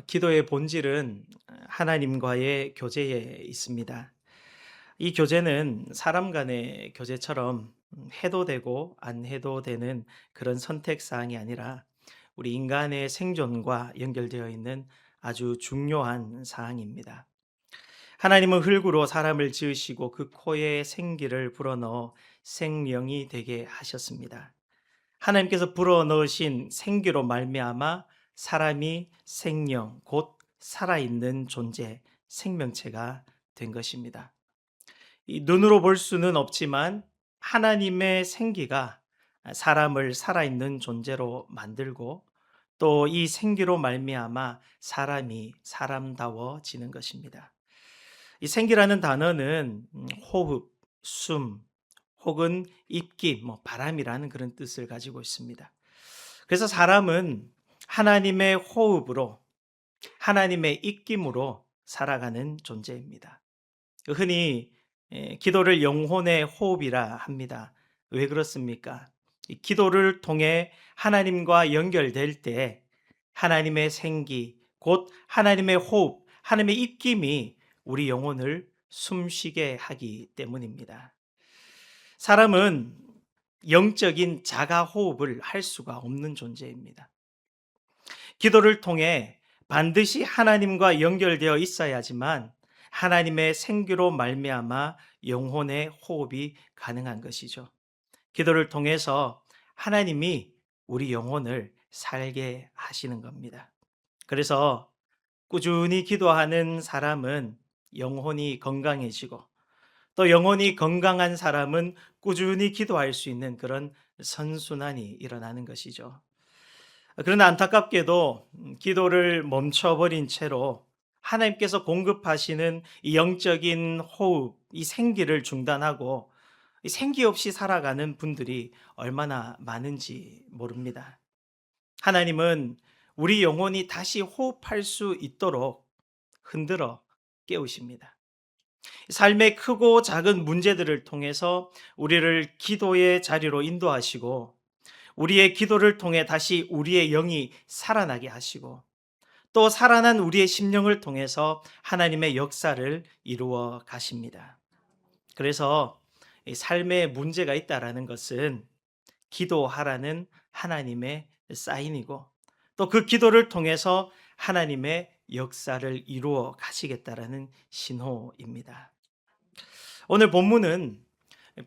기도의 본질은 하나님과의 교제에 있습니다. 이 교제는 사람 간의 교제처럼 해도 되고 안 해도 되는 그런 선택 사항이 아니라 우리 인간의 생존과 연결되어 있는 아주 중요한 사항입니다. 하나님은 흙으로 사람을 지으시고 그 코에 생기를 불어넣어 생명이 되게 하셨습니다. 하나님께서 불어넣으신 생기로 말미암아 사람이 생명, 곧 살아있는 존재, 생명체가 된 것입니다. 이 눈으로 볼 수는 없지만 하나님의 생기가 사람을 살아있는 존재로 만들고 또 이 생기로 말미암아 사람이 사람다워지는 것입니다. 이 생기라는 단어는 호흡, 숨, 혹은 입기, 바람이라는 그런 뜻을 가지고 있습니다. 그래서 사람은 하나님의 호흡으로, 하나님의 입김으로 살아가는 존재입니다. 흔히 기도를 영혼의 호흡이라 합니다. 왜 그렇습니까? 이 기도를 통해 하나님과 연결될 때 하나님의 생기, 곧 하나님의 호흡, 하나님의 입김이 우리 영혼을 숨쉬게 하기 때문입니다. 사람은 영적인 자가 호흡을 할 수가 없는 존재입니다. 기도를 통해 반드시 하나님과 연결되어 있어야지만 하나님의 생기로 말미암아 영혼의 호흡이 가능한 것이죠. 기도를 통해서 하나님이 우리 영혼을 살게 하시는 겁니다. 그래서 꾸준히 기도하는 사람은 영혼이 건강해지고 또 영혼이 건강한 사람은 꾸준히 기도할 수 있는 그런 선순환이 일어나는 것이죠. 그러나 안타깝게도 기도를 멈춰버린 채로 하나님께서 공급하시는 이 영적인 호흡, 이 생기를 중단하고 이 생기 없이 살아가는 분들이 얼마나 많은지 모릅니다. 하나님은 우리 영혼이 다시 호흡할 수 있도록 흔들어 깨우십니다. 삶의 크고 작은 문제들을 통해서 우리를 기도의 자리로 인도하시고 우리의 기도를 통해 다시 우리의 영이 살아나게 하시고 또 살아난 우리의 심령을 통해서 하나님의 역사를 이루어 가십니다. 그래서 이 삶에 문제가 있다라는 것은 기도하라는 하나님의 사인이고 또 그 기도를 통해서 하나님의 역사를 이루어 가시겠다라는 신호입니다. 오늘 본문은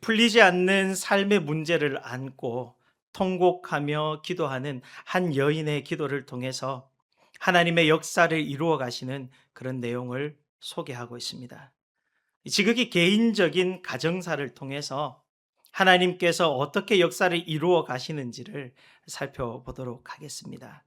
풀리지 않는 삶의 문제를 안고 통곡하며 기도하는 한 여인의 기도를 통해서 하나님의 역사를 이루어 가시는 그런 내용을 소개하고 있습니다. 지극히 개인적인 가정사를 통해서 하나님께서 어떻게 역사를 이루어 가시는지를 살펴보도록 하겠습니다.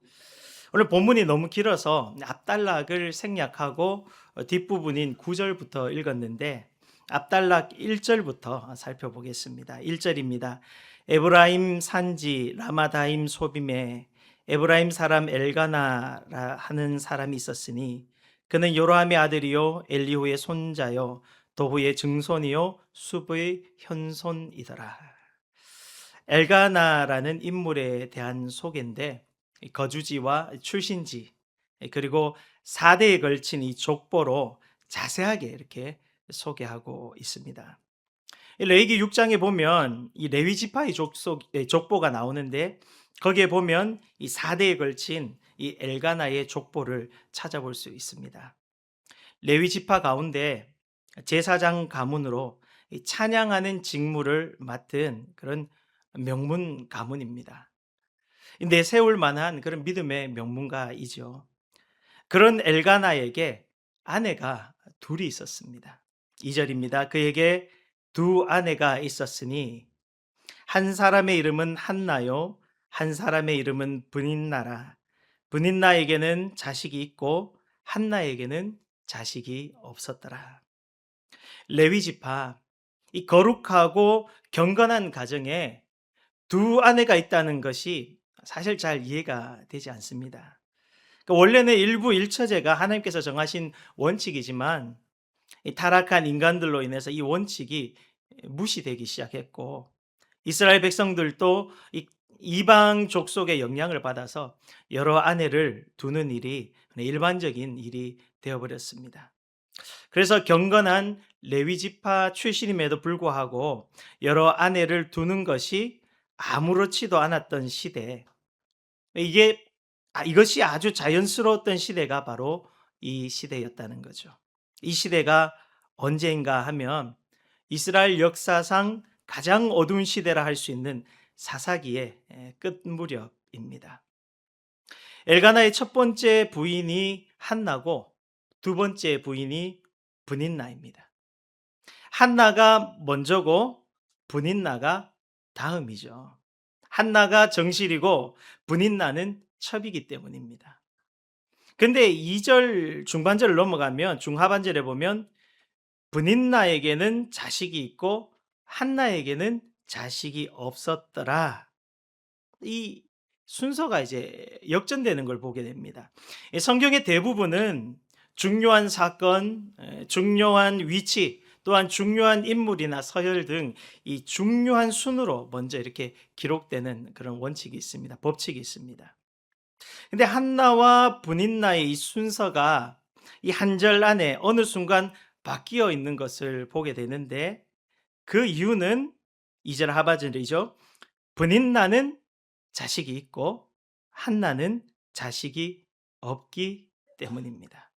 오늘 본문이 너무 길어서 앞단락을 생략하고 뒷부분인 9절부터 읽었는데 앞단락 1절부터 살펴보겠습니다. 1절입니다. 에브라임 산지 라마다임 소빔에 에브라임 사람 엘가나라 하는 사람이 있었으니 그는 요로함의 아들이요 엘리후의 손자요 도후의 증손이요 숲의 현손이더라. 엘가나라는 인물에 대한 소개인데 거주지와 출신지 그리고 4대에 걸친 이 족보로 자세하게 이렇게 소개하고 있습니다. 레위기 6장에 보면 이 레위 지파의 족보가 나오는데 거기에 보면 이 4대에 걸친 이 엘가나의 족보를 찾아볼 수 있습니다. 레위 지파 가운데 제사장 가문으로 이 찬양하는 직무를 맡은 그런 명문 가문입니다. 내세울 만한 그런 믿음의 명문가이죠. 그런 엘가나에게 아내가 둘이 있었습니다. 2절입니다. 그에게 두 아내가 있었으니 한 사람의 이름은 한나요, 한 사람의 이름은 브닌나라. 브닌나에게는 자식이 있고 한나에게는 자식이 없었더라. 레위 지파, 이 거룩하고 경건한 가정에 두 아내가 있다는 것이 사실 잘 이해가 되지 않습니다. 원래는 일부 일처제가 하나님께서 정하신 원칙이지만 이 타락한 인간들로 인해서 이 원칙이 무시되기 시작했고 이스라엘 백성들도 이 이방 족속의 영향을 받아서 여러 아내를 두는 일이 일반적인 일이 되어 버렸습니다. 그래서 경건한 레위 지파 출신임에도 불구하고 여러 아내를 두는 것이 아무렇지도 않았던 시대. 이게 이것이 아주 자연스러웠던 시대가 바로 이 시대였다는 거죠. 이 시대가 언제인가 하면 이스라엘 역사상 가장 어두운 시대라 할 수 있는 사사기의 끝 무렵입니다. 엘가나의 첫 번째 부인이 한나고 두 번째 부인이 브닌나입니다. 한나가 먼저고 브닌나가 다음이죠. 한나가 정실이고 브닌나는 첩이기 때문입니다. 근데 2절 중반절을 넘어가면 중하반절에 보면 브닌나에게는 자식이 있고 한나에게는 자식이 없었더라. 이 순서가 이제 역전되는 걸 보게 됩니다. 성경의 대부분은 중요한 사건, 중요한 위치, 또한 중요한 인물이나 서열 등 이 중요한 순으로 먼저 이렇게 기록되는 그런 원칙이 있습니다. 법칙이 있습니다. 근데 한나와 브닌나의 이 순서가 이 한 절 안에 어느 순간 바뀌어 있는 것을 보게 되는데 그 이유는 2절 하반절이죠. 브닌나는 자식이 있고 한나는 자식이 없기 때문입니다.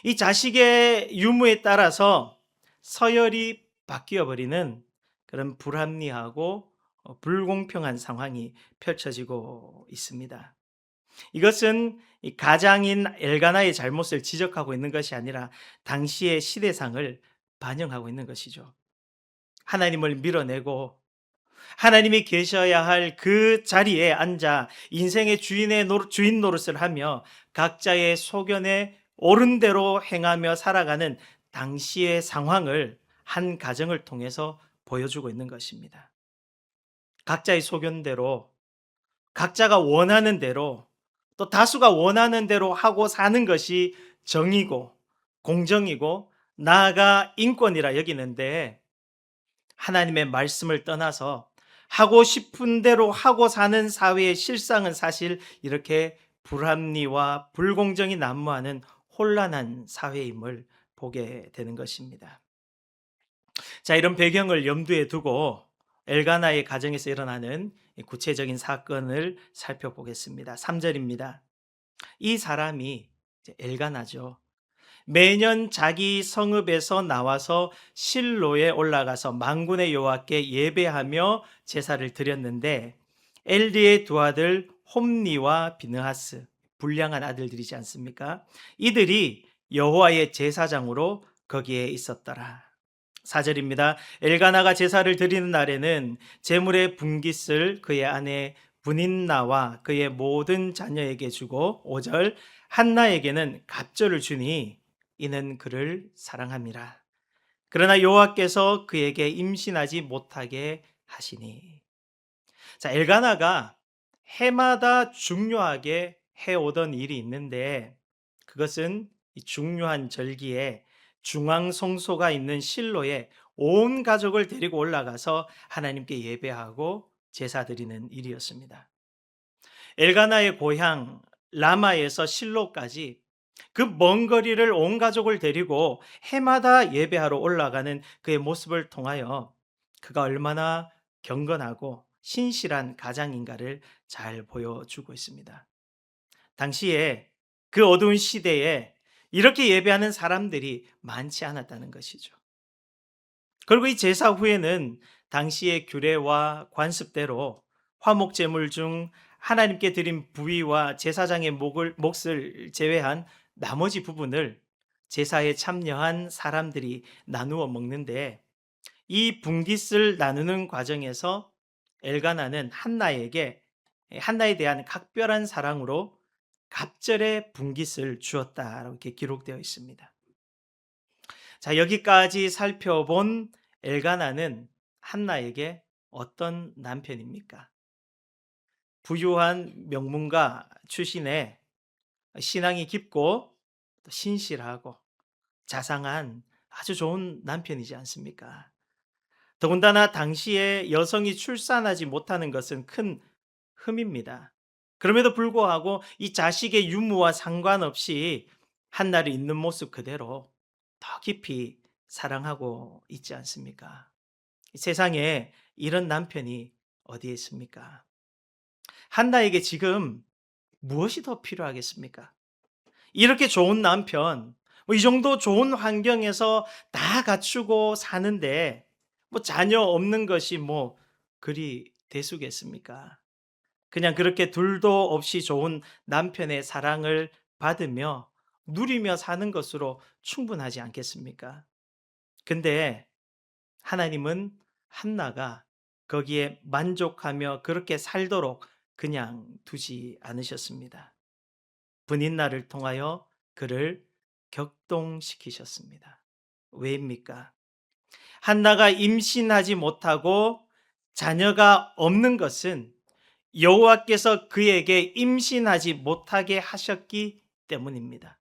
이 자식의 유무에 따라서 서열이 바뀌어 버리는 그런 불합리하고 불공평한 상황이 펼쳐지고 있습니다. 이것은 이 가장인 엘가나의 잘못을 지적하고 있는 것이 아니라 당시의 시대상을 반영하고 있는 것이죠. 하나님을 밀어내고 하나님이 계셔야 할 그 자리에 앉아 인생의 주인 노릇을 하며 각자의 소견에 옳은 대로 행하며 살아가는 당시의 상황을 한 가정을 통해서 보여주고 있는 것입니다. 각자의 소견대로, 각자가 원하는 대로, 또 다수가 원하는 대로 하고 사는 것이 정의고 공정이고 나아가 인권이라 여기는데 하나님의 말씀을 떠나서 하고 싶은 대로 하고 사는 사회의 실상은 사실 이렇게 불합리와 불공정이 난무하는 혼란한 사회임을 보게 되는 것입니다. 자, 이런 배경을 염두에 두고 엘가나의 가정에서 일어나는 구체적인 사건을 살펴보겠습니다. 3절입니다. 이 사람이 엘가나죠. 매년 자기 성읍에서 나와서 실로에 올라가서 만군의 여호와께 예배하며 제사를 드렸는데 엘리의 두 아들 홈니와 비느하스, 불량한 아들들이지 않습니까? 이들이 여호와의 제사장으로 거기에 있었더라. 4절입니다. 엘가나가 제사를 드리는 날에는 제물의 분깃을 그의 아내 브닌나와 그의 모든 자녀에게 주고 5절 한나에게는 갑절을 주니 이는 그를 사랑함이라. 그러나 여호와께서 그에게 임신하지 못하게 하시니. 자, 엘가나가 해마다 중요하게 해오던 일이 있는데 그것은 이 중요한 절기에 중앙 성소가 있는 실로에 온 가족을 데리고 올라가서 하나님께 예배하고 제사 드리는 일이었습니다. 엘가나의 고향 라마에서 실로까지 그 먼 거리를 온 가족을 데리고 해마다 예배하러 올라가는 그의 모습을 통하여 그가 얼마나 경건하고 신실한 가장인가를 잘 보여주고 있습니다. 당시에 그 어두운 시대에 이렇게 예배하는 사람들이 많지 않았다는 것이죠. 그리고 이 제사 후에는 당시의 규례와 관습대로 화목 제물 중 하나님께 드린 부위와 제사장의 몫을 제외한 나머지 부분을 제사에 참여한 사람들이 나누어 먹는데 이 분깃을 나누는 과정에서 엘가나는 한나에 대한 각별한 사랑으로 갑절의 분깃을 주었다라고 이렇게 기록되어 있습니다. 자, 여기까지 살펴본 엘가나는 한나에게 어떤 남편입니까? 부유한 명문가 출신의 신앙이 깊고 신실하고 자상한 아주 좋은 남편이지 않습니까? 더군다나 당시에 여성이 출산하지 못하는 것은 큰 흠입니다. 그럼에도 불구하고 이 자식의 유무와 상관없이 한나를 있는 모습 그대로 더 깊이 사랑하고 있지 않습니까? 세상에 이런 남편이 어디에 있습니까? 한나에게 지금 무엇이 더 필요하겠습니까? 이렇게 좋은 남편, 뭐 이 정도 좋은 환경에서 다 갖추고 사는데 뭐 자녀 없는 것이 뭐 그리 대수겠습니까? 그냥 그렇게 둘도 없이 좋은 남편의 사랑을 받으며 누리며 사는 것으로 충분하지 않겠습니까? 근데 하나님은 한나가 거기에 만족하며 그렇게 살도록 그냥 두지 않으셨습니다. 분인날을 통하여 그를 격동시키셨습니다. 왜입니까? 한나가 임신하지 못하고 자녀가 없는 것은 여호와께서 그에게 임신하지 못하게 하셨기 때문입니다.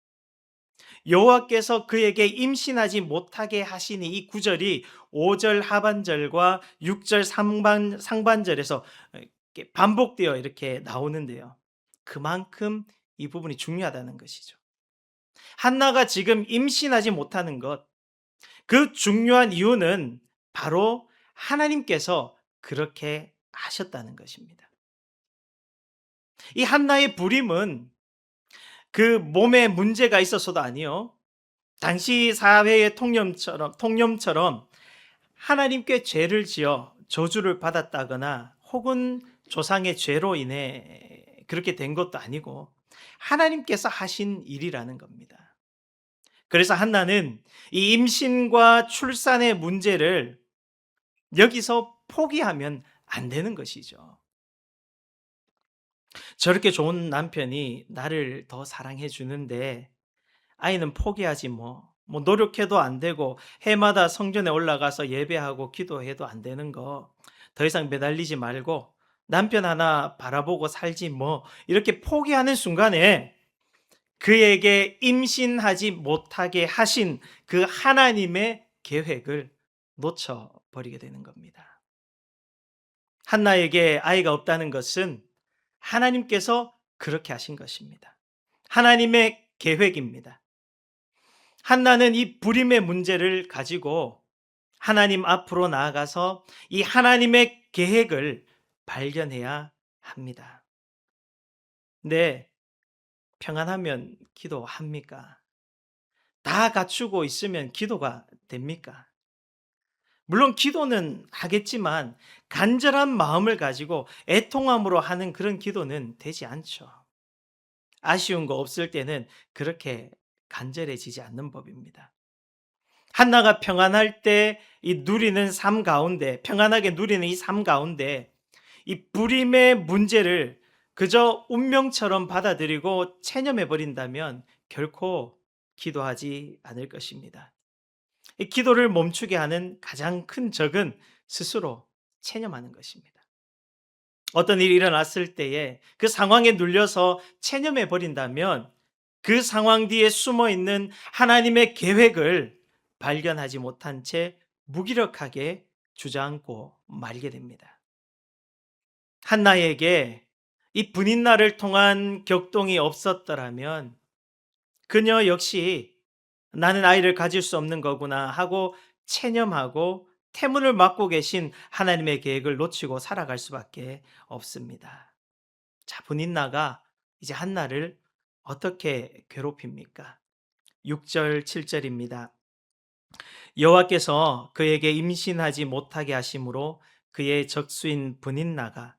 여호와께서 그에게 임신하지 못하게 하시니 이 구절이 5절 하반절과 6절 상반절에서 이렇게 반복되어 이렇게 나오는데요. 그만큼 이 부분이 중요하다는 것이죠. 한나가 지금 임신하지 못하는 것, 그 중요한 이유는 바로 하나님께서 그렇게 하셨다는 것입니다. 이 한나의 불임은 그 몸에 문제가 있어서도 아니요. 당시 사회의 통념처럼 하나님께 죄를 지어 저주를 받았다거나 혹은 조상의 죄로 인해 그렇게 된 것도 아니고 하나님께서 하신 일이라는 겁니다. 그래서 한나는 이 임신과 출산의 문제를 여기서 포기하면 안 되는 것이죠. 저렇게 좋은 남편이 나를 더 사랑해 주는데 아이는 포기하지 뭐. 뭐 노력해도 안 되고 해마다 성전에 올라가서 예배하고 기도해도 안 되는 거. 더 이상 매달리지 말고 남편 하나 바라보고 살지 뭐. 이렇게 포기하는 순간에 그에게 임신하지 못하게 하신 그 하나님의 계획을 놓쳐버리게 되는 겁니다. 한나에게 아이가 없다는 것은 하나님께서 그렇게 하신 것입니다. 하나님의 계획입니다. 한나는 이 불임의 문제를 가지고 하나님 앞으로 나아가서 이 하나님의 계획을 발견해야 합니다. 네, 평안하면 기도합니까? 다 갖추고 있으면 기도가 됩니까? 물론 기도는 하겠지만 간절한 마음을 가지고 애통함으로 하는 그런 기도는 되지 않죠. 아쉬운 거 없을 때는 그렇게 간절해지지 않는 법입니다. 한나가 평안할 때 이 누리는 삶 가운데, 평안하게 누리는 이 삶 가운데 이 불임의 문제를 그저 운명처럼 받아들이고 체념해 버린다면 결코 기도하지 않을 것입니다. 이 기도를 멈추게 하는 가장 큰 적은 스스로 체념하는 것입니다. 어떤 일이 일어났을 때에 그 상황에 눌려서 체념해 버린다면 그 상황 뒤에 숨어 있는 하나님의 계획을 발견하지 못한 채 무기력하게 주저앉고 말게 됩니다. 한나에게 이 분인날을 통한 격동이 없었더라면 그녀 역시 나는 아이를 가질 수 없는 거구나 하고 체념하고 태문을 막고 계신 하나님의 계획을 놓치고 살아갈 수밖에 없습니다. 자, 분인나가 이제 한나를 어떻게 괴롭힙니까? 6절, 7절입니다. 여호와께서 그에게 임신하지 못하게 하심으로 그의 적수인 분인나가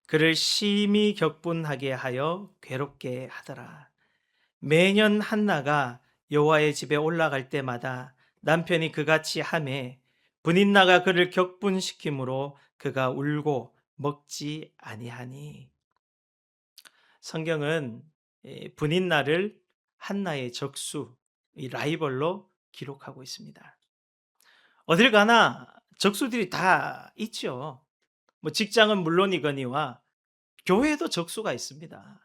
그를 심히 격분하게 하여 괴롭게 하더라. 매년 한나가 여호와의 집에 올라갈 때마다 남편이 그같이 하매 분인나가 그를 격분시키므로 그가 울고 먹지 아니하니. 성경은 분인나를 한나의 적수, 이 라이벌로 기록하고 있습니다. 어딜 가나 적수들이 다 있죠. 뭐 직장은 물론이거니와 교회에도 적수가 있습니다.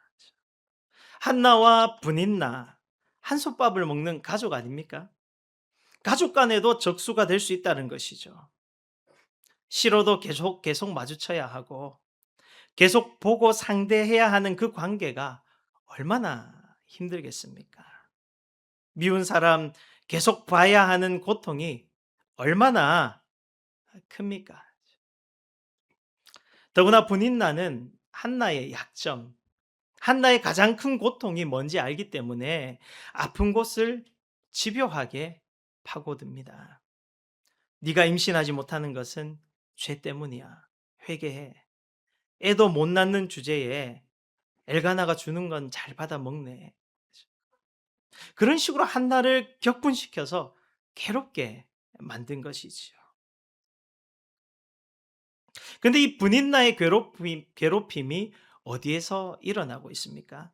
한나와 분인나, 한솥밥을 먹는 가족 아닙니까? 가족 간에도 적수가 될 수 있다는 것이죠. 싫어도 계속 마주쳐야 하고 계속 보고 상대해야 하는 그 관계가 얼마나 힘들겠습니까? 미운 사람 계속 봐야 하는 고통이 얼마나 큽니까? 더구나 분인나는 한나의 약점, 한나의 가장 큰 고통이 뭔지 알기 때문에 아픈 곳을 집요하게 파고듭니다. 네가 임신하지 못하는 것은 죄 때문이야. 회개해. 애도 못 낳는 주제에 엘가나가 주는 건 잘 받아 먹네. 그런 식으로 한나를 격분시켜서 괴롭게 만든 것이지요. 근데 이 분인나의 괴롭힘이 어디에서 일어나고 있습니까?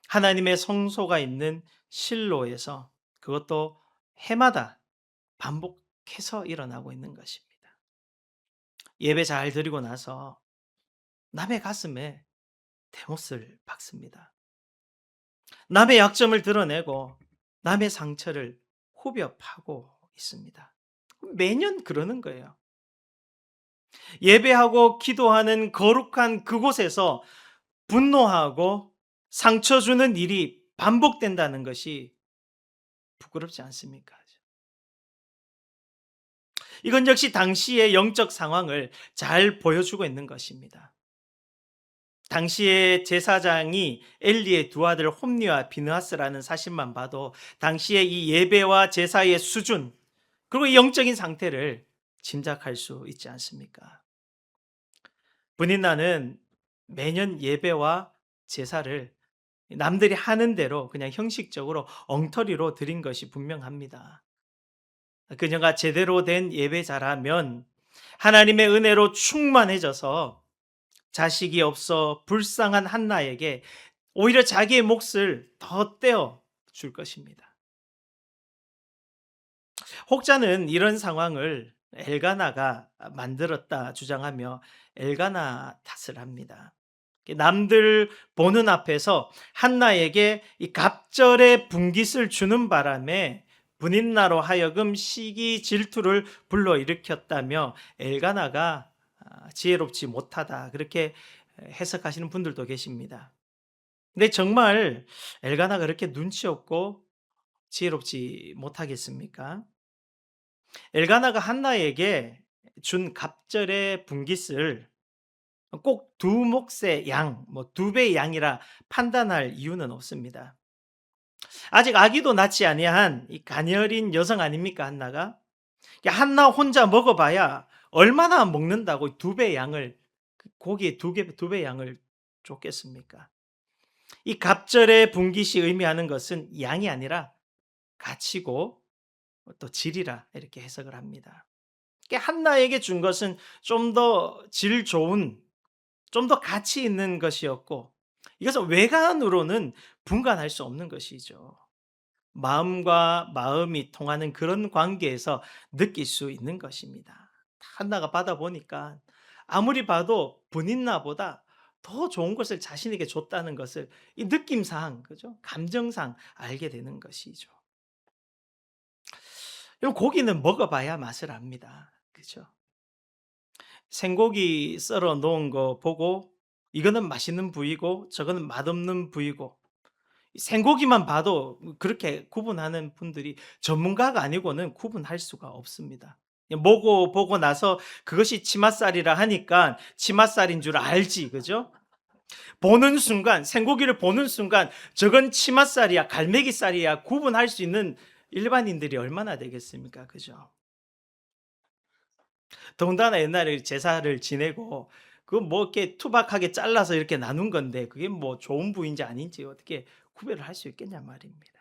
하나님의 성소가 있는 실로에서, 그것도 해마다 반복해서 일어나고 있는 것입니다. 예배 잘 드리고 나서 남의 가슴에 대못을 박습니다. 남의 약점을 드러내고 남의 상처를 후벼 파고 있습니다. 매년 그러는 거예요. 예배하고 기도하는 거룩한 그곳에서 분노하고 상처 주는 일이 반복된다는 것이 부끄럽지 않습니까? 이건 역시 당시의 영적 상황을 잘 보여주고 있는 것입니다. 당시의 제사장이 엘리의 두 아들 홈니와 비느하스라는 사실만 봐도 당시의 이 예배와 제사의 수준, 그리고 이 영적인 상태를 짐작할 수 있지 않습니까? 분인나는 매년 예배와 제사를 남들이 하는 대로 그냥 형식적으로 엉터리로 드린 것이 분명합니다. 그녀가 제대로 된 예배자라면 하나님의 은혜로 충만해져서 자식이 없어 불쌍한 한나에게 오히려 자기의 몫을 더 떼어 줄 것입니다. 혹자는 이런 상황을 엘가나가 만들었다 주장하며 엘가나 탓을 합니다. 남들 보는 앞에서 한나에게 이 갑절의 분깃을 주는 바람에 분인나로 하여금 시기 질투를 불러일으켰다며 엘가나가 지혜롭지 못하다, 그렇게 해석하시는 분들도 계십니다. 근데 정말 엘가나가 그렇게 눈치 없고 지혜롭지 못하겠습니까? 엘가나가 한나에게 준 갑절의 분깃을 꼭 두 몫의 양, 두 배의 양이라 판단할 이유는 없습니다. 아직 아기도 낳지 아니한 이 가녀린 여성 아닙니까, 한나가? 한나 혼자 먹어봐야 얼마나 먹는다고 두 배의 양을, 고기에 두 배의 양을 줬겠습니까? 이 갑절의 분깃이 의미하는 것은 양이 아니라 가치고 또 질이라 이렇게 해석을 합니다. 한나에게 준 것은 좀 더 질 좋은, 좀 더 가치 있는 것이었고, 이것은 외관으로는 분간할 수 없는 것이죠. 마음과 마음이 통하는 그런 관계에서 느낄 수 있는 것입니다. 한나가 받아보니까 아무리 봐도 분인나보다 더 좋은 것을 자신에게 줬다는 것을 이 느낌상, 그죠? 감정상 알게 되는 것이죠. 이 고기는 먹어봐야 맛을 압니다. 그죠? 생고기 썰어 놓은 거 보고 이거는 맛있는 부위고 저거는 맛없는 부위고, 생고기만 봐도 그렇게 구분하는 분들이 전문가가 아니고는 구분할 수가 없습니다. 보고 나서 그것이 치맛살이라 하니까 치맛살인 줄 알지, 그죠? 보는 순간, 생고기를 보는 순간 저건 치맛살이야, 갈매기살이야 구분할 수 있는 일반인들이 얼마나 되겠습니까? 그죠? 더군다나 옛날에 제사를 지내고 그 이렇게 투박하게 잘라서 이렇게 나눈 건데 그게 좋은 부인지 아닌지 어떻게 구별을 할 수 있겠냐 말입니다.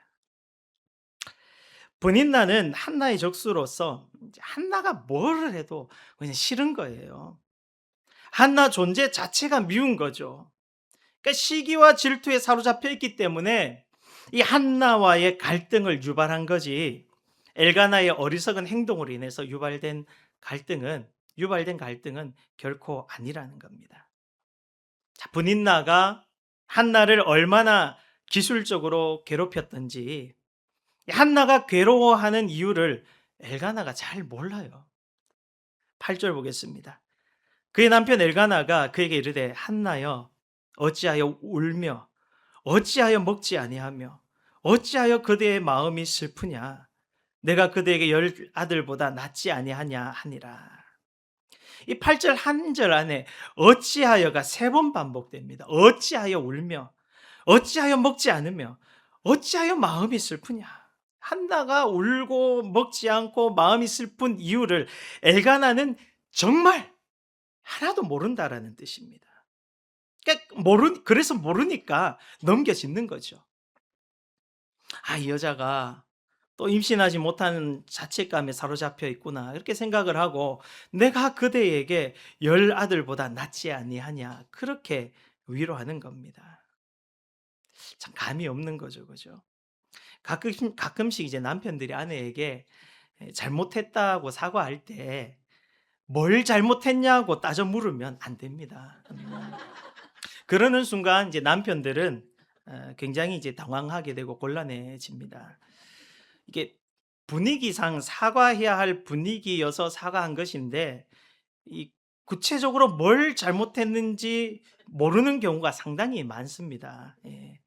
분인나는 한나의 적수로서 한나가 뭐를 해도 그냥 싫은 거예요. 한나 존재 자체가 미운 거죠. 그러니까 시기와 질투에 사로잡혀 있기 때문에 이 한나와의 갈등을 유발한 거지, 엘가나의 어리석은 행동으로 인해서 유발된 갈등은 결코 아니라는 겁니다. 자, 분인나가 한나를 얼마나 기술적으로 괴롭혔던지, 한나가 괴로워하는 이유를 엘가나가 잘 몰라요. 8절 보겠습니다. 그의 남편 엘가나가 그에게 이르되 한나여 어찌하여 울며 어찌하여 먹지 아니하며 어찌하여 그대의 마음이 슬프냐 내가 그대에게 열 아들보다 낫지 아니하냐 하니라. 이 8절 한 절 안에 어찌하여가 3번 반복됩니다. 어찌하여 울며 어찌하여 먹지 않으며 어찌하여 마음이 슬프냐. 한나가 울고 먹지 않고 마음이 슬픈 이유를 엘가나는 정말 하나도 모른다라는 뜻입니다. 그러니까 그래서 모르니까 넘겨짚는 거죠. 이 여자가 또 임신하지 못하는 자책감에 사로잡혀 있구나 이렇게 생각을 하고 내가 그대에게 10아들보다 낫지 아니하냐 그렇게 위로하는 겁니다. 참 감이 없는 거죠, 그죠? 가끔씩 이제 남편들이 아내에게 잘못했다고 사과할 때 뭘 잘못했냐고 따져 물으면 안 됩니다. 그러는 순간 이제 남편들은 굉장히 이제 당황하게 되고 곤란해집니다. 이게 분위기상 사과해야 할 분위기여서 사과한 것인데 이 구체적으로 뭘 잘못했는지 모르는 경우가 상당히 많습니다. 예.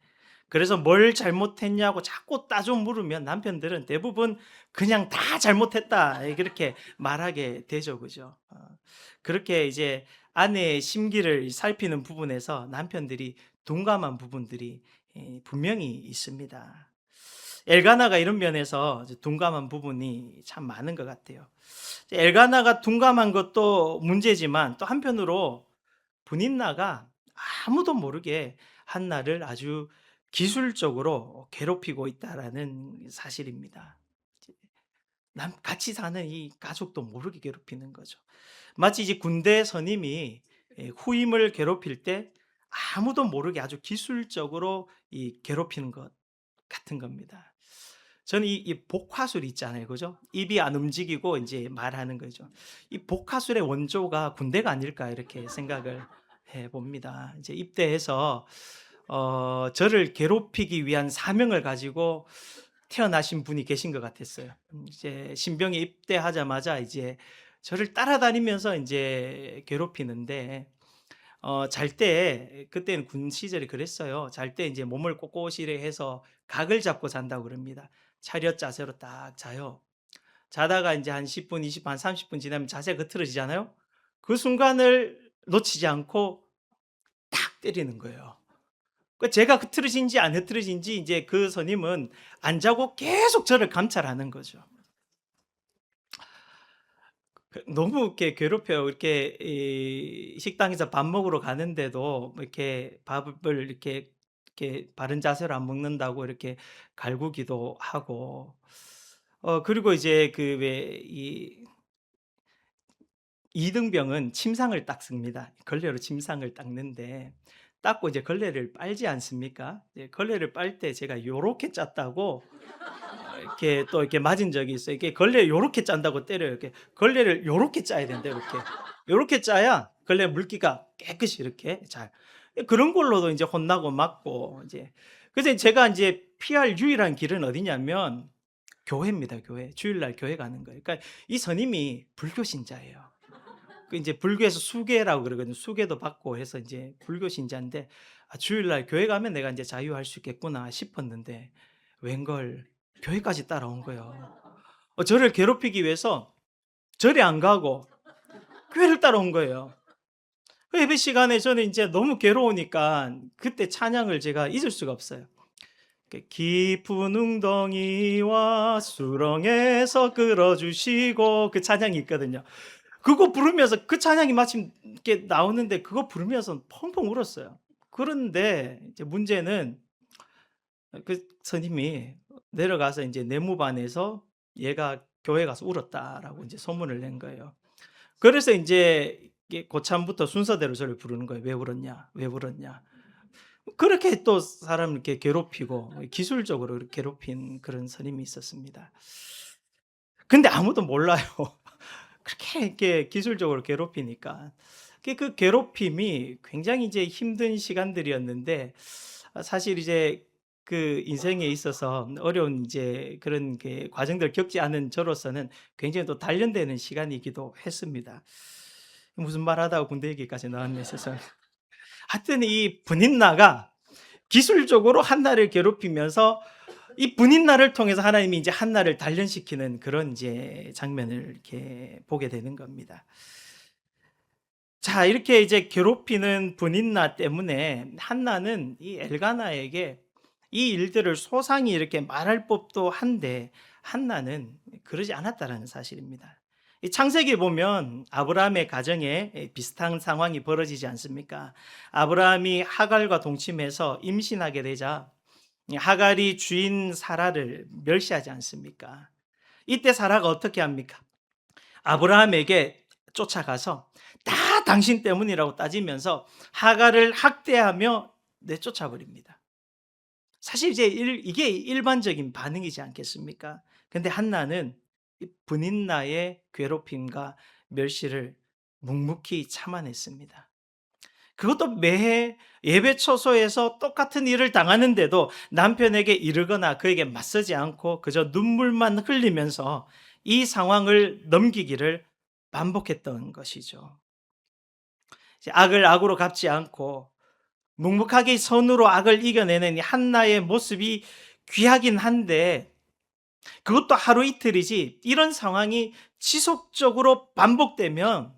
그래서 뭘 잘못했냐고 자꾸 따져 물으면 남편들은 대부분 그냥 다 잘못했다 그렇게 말하게 되죠, 그죠? 그렇게 이제 아내의 심기를 살피는 부분에서 남편들이 둔감한 부분들이 분명히 있습니다. 엘가나가 이런 면에서 둔감한 부분이 참 많은 것 같아요. 엘가나가 둔감한 것도 문제지만 또 한편으로 분인나가 아무도 모르게 한나를 아주 기술적으로 괴롭히고 있다라는 사실입니다. 같이 사는 이 가족도 모르게 괴롭히는 거죠. 마치 이제 군대 선임이 후임을 괴롭힐 때 아무도 모르게 아주 기술적으로 괴롭히는 것 같은 겁니다. 저는 이 복화술 있잖아요, 그죠? 입이 안 움직이고 이제 말하는 거죠. 이 복화술의 원조가 군대가 아닐까 이렇게 생각을 해봅니다. 이제 입대해서 저를 괴롭히기 위한 사명을 가지고 태어나신 분이 계신 것 같았어요. 이제 신병에 입대하자마자 이제 저를 따라다니면서 이제 괴롭히는데 잘 때 그때는 군 시절이 그랬어요. 잘 때 이제 몸을 꼿꼿이 해서 각을 잡고 잔다고 그럽니다. 차렷 자세로 딱 자요. 자다가 이제 한 10분, 20분, 한 30분 지나면 자세가 흐트러지잖아요. 그 순간을 놓치지 않고 딱 때리는 거예요. 제가 흐트러진지 안 흐트러진지 이제 그 선임은 안 자고 계속 저를 감찰하는 거죠. 너무 이렇게 괴롭혀요. 이렇게 식당에서 밥 먹으러 가는데도 이렇게 밥을 이렇게 바른 자세로 안 먹는다고 이렇게 갈구기도 하고, 그리고 이제 그 왜 이등병은 침상을 닦습니다. 걸레로 침상을 닦는데 닦고 이제 걸레를 빨지 않습니까? 이제 걸레를 빨 때 제가 요렇게 짰다고 이렇게 또 이렇게 맞은 적이 있어요. 이게 걸레 요렇게 짠다고 때려요. 이렇게 걸레를 요렇게 짜야 된대요. 이렇게. 요렇게 짜야 걸레 물기가 깨끗이 이렇게 잘. 그런 걸로도 이제 혼나고 맞고 이제. 그래서 제가 이제 피할 유일한 길은 어디냐면 교회입니다. 교회. 주일날 교회 가는 거예요. 그러니까 이 선임이 불교 신자예요. 그 이제 불교에서 수계라고 그러거든요. 수계도 받고 해서 이제 불교 신자인데 주일날 교회 가면 내가 이제 자유할 수 있겠구나 싶었는데 웬걸 교회까지 따라온 거예요. 저를 괴롭히기 위해서 절에 안 가고 교회를 따라온 거예요. 그 예배 시간에 저는 이제 너무 괴로우니까 그때 찬양을 제가 잊을 수가 없어요. 깊은 웅덩이와 수렁에서 끌어주시고 그 찬양이 있거든요. 그거 부르면서 그 찬양이 마침 이렇게 나오는데 그거 부르면서 펑펑 울었어요. 그런데 이제 문제는 그 선임이 내려가서 이제 내무반에서 얘가 교회 가서 울었다라고 이제 소문을 낸 거예요. 그래서 이제 고참부터 순서대로 저를 부르는 거예요. 왜 울었냐? 왜 울었냐? 그렇게 또 사람을 이렇게 괴롭히고 기술적으로 괴롭힌 그런 선임이 있었습니다. 근데 아무도 몰라요. 그렇게 이렇게 기술적으로 괴롭히니까. 그 괴롭힘이 굉장히 이제 힘든 시간들이었는데 사실 이제 그 인생에 있어서 어려운 이제 그런 그 과정들을 겪지 않은 저로서는 굉장히 또 단련되는 시간이기도 했습니다. 무슨 말하다가 군대 얘기까지 나왔네 세상에. 하여튼 이 분인나가 기술적으로 한나를 괴롭히면서 이 분인나를 통해서 하나님이 이제 한나를 단련시키는 그런 이제 장면을 이렇게 보게 되는 겁니다. 자, 이렇게 이제 괴롭히는 분인나 때문에 한나는 이 엘가나에게 이 일들을 소상히 이렇게 말할 법도 한데 한나는 그러지 않았다라는 사실입니다. 이 창세기 보면 아브라함의 가정에 비슷한 상황이 벌어지지 않습니까? 아브라함이 하갈과 동침해서 임신하게 되자 하갈이 주인 사라를 멸시하지 않습니까? 이때 사라가 어떻게 합니까? 아브라함에게 쫓아가서 다 당신 때문이라고 따지면서 하갈을 학대하며 내쫓아 버립니다. 사실 이제 이게 일반적인 반응이지 않겠습니까? 근데 한나는 이 분인나의 괴롭힘과 멸시를 묵묵히 참아냈습니다. 그것도 매해 예배 처소에서 똑같은 일을 당하는데도 남편에게 이르거나 그에게 맞서지 않고 그저 눈물만 흘리면서 이 상황을 넘기기를 반복했던 것이죠. 악을 악으로 갚지 않고 묵묵하게 선으로 악을 이겨내는 이 한나의 모습이 귀하긴 한데 그것도 하루 이틀이지 이런 상황이 지속적으로 반복되면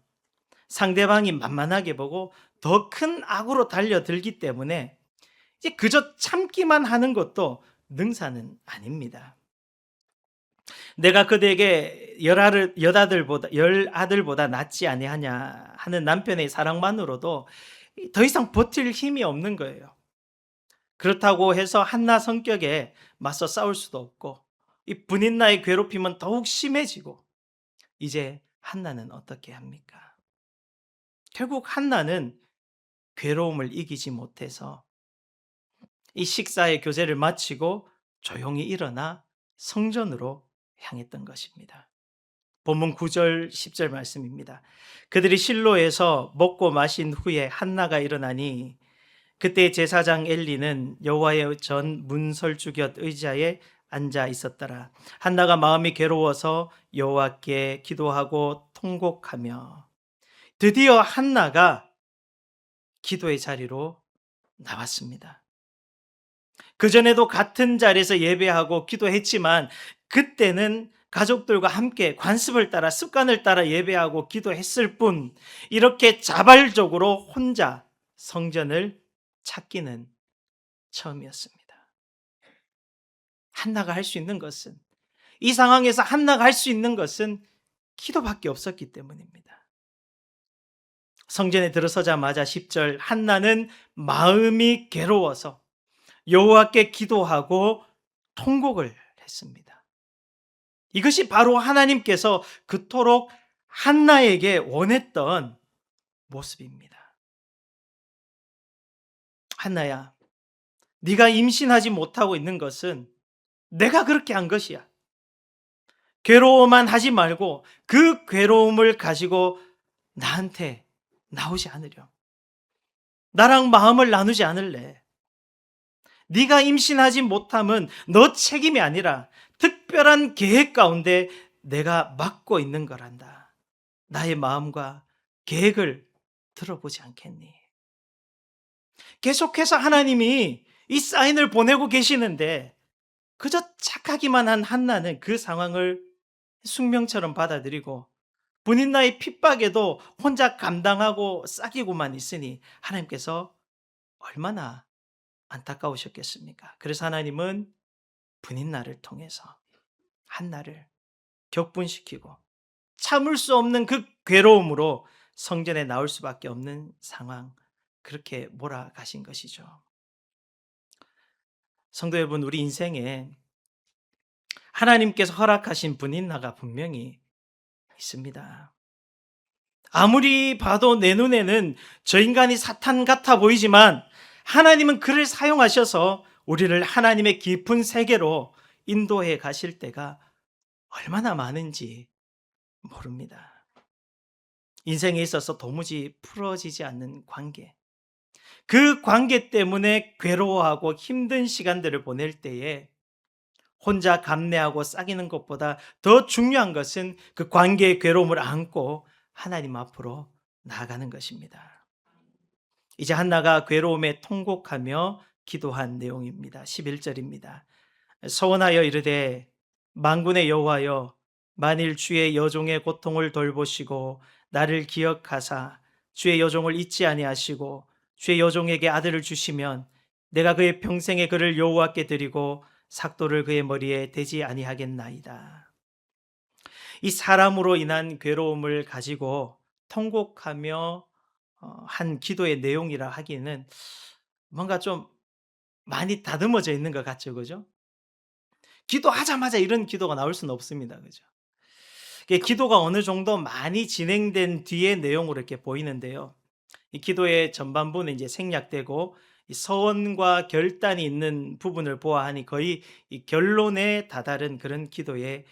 상대방이 만만하게 보고 더 큰 악으로 달려들기 때문에 이제 그저 참기만 하는 것도 능사는 아닙니다. 내가 그대에게 열 아들보다 낫지 아니하냐 하는 남편의 사랑만으로도 더 이상 버틸 힘이 없는 거예요. 그렇다고 해서 한나 성격에 맞서 싸울 수도 없고 이 분인나의 괴롭힘은 더욱 심해지고 이제 한나는 어떻게 합니까? 결국 한나는 괴로움을 이기지 못해서 이 식사의 교제를 마치고 조용히 일어나 성전으로 향했던 것입니다. 본문 9절 10절 말씀입니다. 그들이 실로에서 먹고 마신 후에 한나가 일어나니 그때 제사장 엘리는 여호와의 전 문설주곁 의자에 앉아 있었더라. 한나가 마음이 괴로워서 여호와께 기도하고 통곡하며 드디어 한나가 기도의 자리로 나왔습니다. 그전에도 같은 자리에서 예배하고 기도했지만 그때는 가족들과 함께 관습을 따라 습관을 따라 예배하고 기도했을 뿐 이렇게 자발적으로 혼자 성전을 찾기는 처음이었습니다. 한나가 할 수 있는 것은 이 상황에서 한나가 할 수 있는 것은 기도밖에 없었기 때문입니다. 성전에 들어서자마자 10절 한나는 마음이 괴로워서 여호와께 기도하고 통곡을 했습니다. 이것이 바로 하나님께서 그토록 한나에게 원했던 모습입니다. 한나야, 네가 임신하지 못하고 있는 것은 내가 그렇게 한 것이야. 괴로워만 하지 말고 그 괴로움을 가지고 나한테 나오지 않으렴. 나랑 마음을 나누지 않을래. 네가 임신하지 못함은 너 책임이 아니라 특별한 계획 가운데 내가 맡고 있는 거란다. 나의 마음과 계획을 들어보지 않겠니? 계속해서 하나님이 이 사인을 보내고 계시는데 그저 착하기만 한 한나는 그 상황을 숙명처럼 받아들이고 본인 나의 핍박에도 혼자 감당하고 싹이고만 있으니 하나님께서 얼마나 안타까우셨겠습니까? 그래서 하나님은 분인나를 통해서 한나를 격분시키고 참을 수 없는 그 괴로움으로 성전에 나올 수밖에 없는 상황, 그렇게 몰아가신 것이죠. 성도 여러분, 우리 인생에 하나님께서 허락하신 분인나가 분명히 있습니다. 아무리 봐도 내 눈에는 저 인간이 사탄 같아 보이지만 하나님은 그를 사용하셔서 우리를 하나님의 깊은 세계로 인도해 가실 때가 얼마나 많은지 모릅니다. 인생에 있어서 도무지 풀어지지 않는 관계, 그 관계 때문에 괴로워하고 힘든 시간들을 보낼 때에 혼자 감내하고 싸기는 것보다 더 중요한 것은 그 관계의 괴로움을 안고 하나님 앞으로 나아가는 것입니다. 이제 한나가 괴로움에 통곡하며 기도한 내용입니다. 11절입니다. 서원하여 이르되 만군의 여호와여, 만일 주의 여종의 고통을 돌보시고 나를 기억하사 주의 여종을 잊지 아니하시고 주의 여종에게 아들을 주시면 내가 그의 평생에 그를 여호와께 드리고 삭도를 그의 머리에 대지 아니하겠나이다. 이 사람으로 인한 괴로움을 가지고 통곡하며 한 기도의 내용이라 하기는 뭔가 좀 많이 다듬어져 있는 것 같죠, 그죠? 기도하자마자 이런 기도가 나올 수는 없습니다, 그죠? 이게 기도가 어느 정도 많이 진행된 뒤의 내용으로 이렇게 보이는데요. 이 기도의 전반부는 이제 생략되고 이 서원과 결단이 있는 부분을 보아하니 거의 이 결론에 다다른 그런 기도의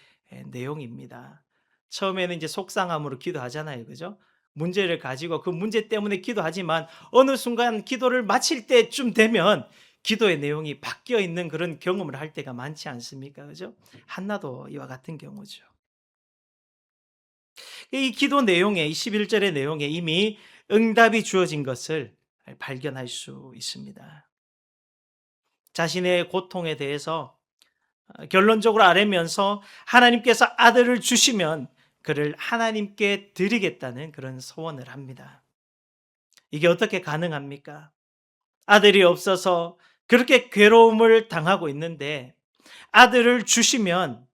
내용입니다. 처음에는 이제 속상함으로 기도하잖아요, 그죠? 문제를 가지고 그 문제 때문에 기도하지만 어느 순간 기도를 마칠 때쯤 되면 기도의 내용이 바뀌어 있는 그런 경험을 할 때가 많지 않습니까? 그죠? 한나도 이와 같은 경우죠. 이 기도 내용에, 이 11절의 내용에 이미 응답이 주어진 것을 발견할 수 있습니다. 자신의 고통에 대해서 결론적으로 아뢰면서 하나님께서 아들을 주시면 그를 하나님께 드리겠다는 그런 소원을 합니다. 이게 어떻게 가능합니까? 아들이 없어서 그렇게 괴로움을 당하고 있는데 아들을 주시면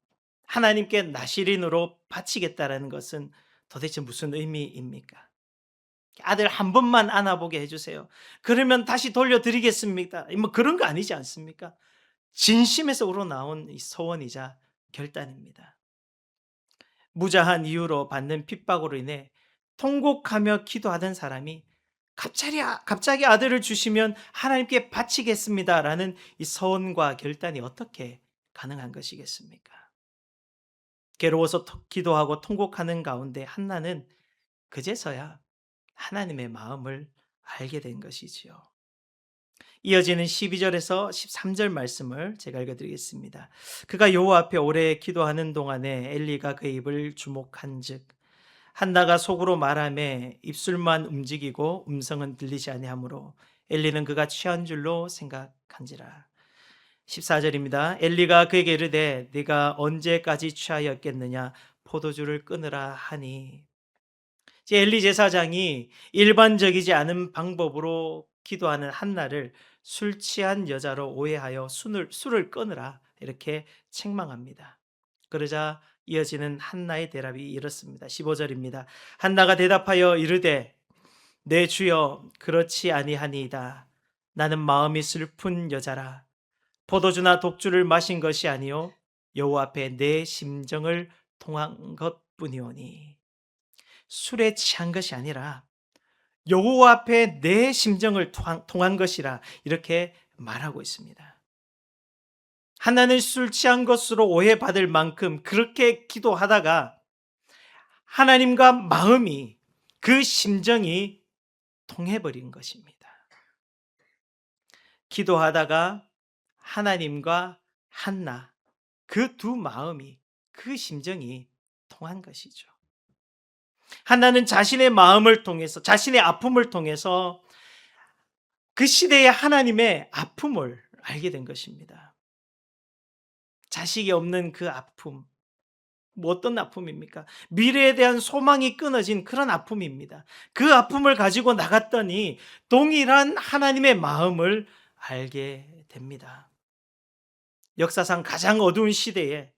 하나님께 나시린으로 바치겠다라는 것은 도대체 무슨 의미입니까? 아들 한 번만 안아보게 해주세요. 그러면 다시 돌려드리겠습니다. 뭐 그런 거 아니지 않습니까? 진심에서 우러나온 이 소원이자 결단입니다. 무자한 이유로 받는 핍박으로 인해 통곡하며 기도하던 사람이 갑자기 아들을 주시면 하나님께 바치겠습니다라는 이 서원과 결단이 어떻게 가능한 것이겠습니까? 괴로워서 기도하고 통곡하는 가운데 한나는 그제서야 하나님의 마음을 알게 된 것이지요. 이어지는 12절에서 13절 말씀을 제가 읽어드리겠습니다. 그가 여호와 앞에 오래 기도하는 동안에 엘리가 그 입을 주목한즉 한나가 속으로 말하며 입술만 움직이고 음성은 들리지 아니하므로 엘리는 그가 취한 줄로 생각한지라. 14절입니다. 엘리가 그에게 이르되 네가 언제까지 취하였겠느냐 포도주를 끊으라 하니. 이제 엘리 제사장이 일반적이지 않은 방법으로 기도하는 한나를 술 취한 여자로 오해하여 술을 끊으라 이렇게 책망합니다. 그러자 이어지는 한나의 대답이 이렇습니다. 15절입니다. 한나가 대답하여 이르되 내 주여 그렇지 아니하니이다. 나는 마음이 슬픈 여자라. 포도주나 독주를 마신 것이 아니요 여호와 앞에 내 심정을 통한 것뿐이오니. 술에 취한 것이 아니라 여호와 앞에 내 심정을 통한 것이라 이렇게 말하고 있습니다. 하나는 술 취한 것으로 오해받을 만큼 그렇게 기도하다가 하나님과 마음이 그 심정이 통해버린 것입니다. 기도하다가 하나님과 한나 그 두 마음이 그 심정이 통한 것이죠. 한나는 자신의 마음을 통해서 자신의 아픔을 통해서 그 시대의 하나님의 아픔을 알게 된 것입니다. 자식이 없는 그 아픔, 뭐 어떤 아픔입니까? 미래에 대한 소망이 끊어진 그런 아픔입니다. 그 아픔을 가지고 나갔더니 동일한 하나님의 마음을 알게 됩니다. 역사상 가장 어두운 시대에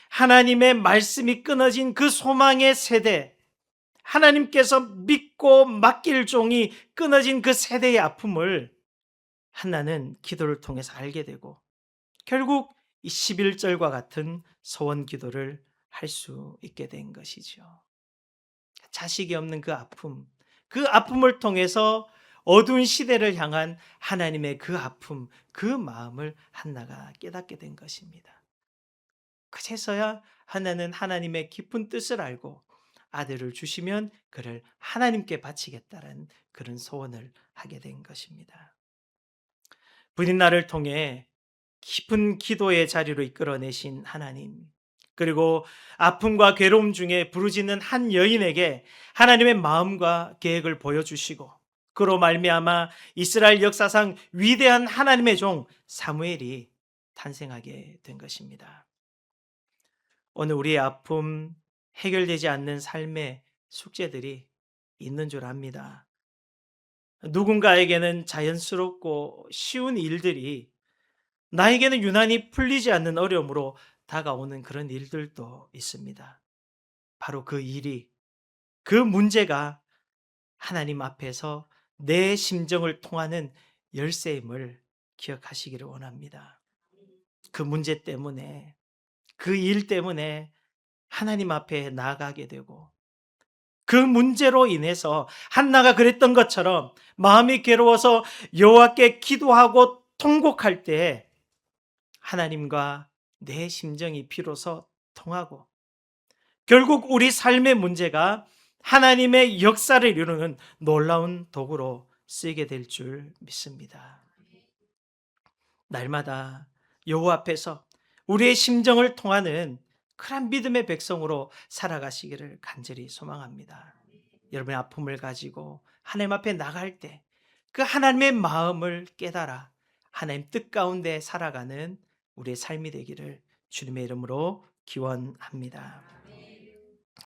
하나님의 말씀이 끊어진 그 소망의 세대, 하나님께서 믿고 맡길 종이 끊어진 그 세대의 아픔을 한나는 기도를 통해서 알게 되고 결국 이 11절과 같은 소원 기도를 할 수 있게 된 것이죠. 자식이 없는 그 아픔을 통해서 어두운 시대를 향한 하나님의 그 아픔, 그 마음을 한나가 깨닫게 된 것입니다. 그제서야 하나는 하나님의 깊은 뜻을 알고 아들을 주시면 그를 하나님께 바치겠다는 그런 소원을 하게 된 것입니다. 부디 나를 통해 깊은 기도의 자리로 이끌어내신 하나님, 그리고 아픔과 괴로움 중에 부르짖는 한 여인에게 하나님의 마음과 계획을 보여주시고, 그로 말미암아 이스라엘 역사상 위대한 하나님의 종 사무엘이 탄생하게 된 것입니다. 오늘 우리의 아픔, 해결되지 않는 삶의 숙제들이 있는 줄 압니다. 누군가에게는 자연스럽고 쉬운 일들이 나에게는 유난히 풀리지 않는 어려움으로 다가오는 그런 일들도 있습니다. 바로 그 일이, 그 문제가 하나님 앞에서 내 심정을 통하는 열쇠임을 기억하시기를 원합니다. 그 문제 때문에, 그 일 때문에 하나님 앞에 나아가게 되고, 그 문제로 인해서 한나가 그랬던 것처럼 마음이 괴로워서 여호와께 기도하고 통곡할 때 하나님과 내 심정이 비로소 통하고, 결국 우리 삶의 문제가 하나님의 역사를 이루는 놀라운 도구로 쓰이게 될 줄 믿습니다. 날마다 여호와 앞에서 우리의 심정을 통하는 그런 믿음의 백성으로 살아가시기를 간절히 소망합니다. 여러분의 아픔을 가지고 하나님 앞에 나갈 때 그 하나님의 마음을 깨달아 하나님 뜻 가운데 살아가는 우리의 삶이 되기를 주님의 이름으로 기원합니다.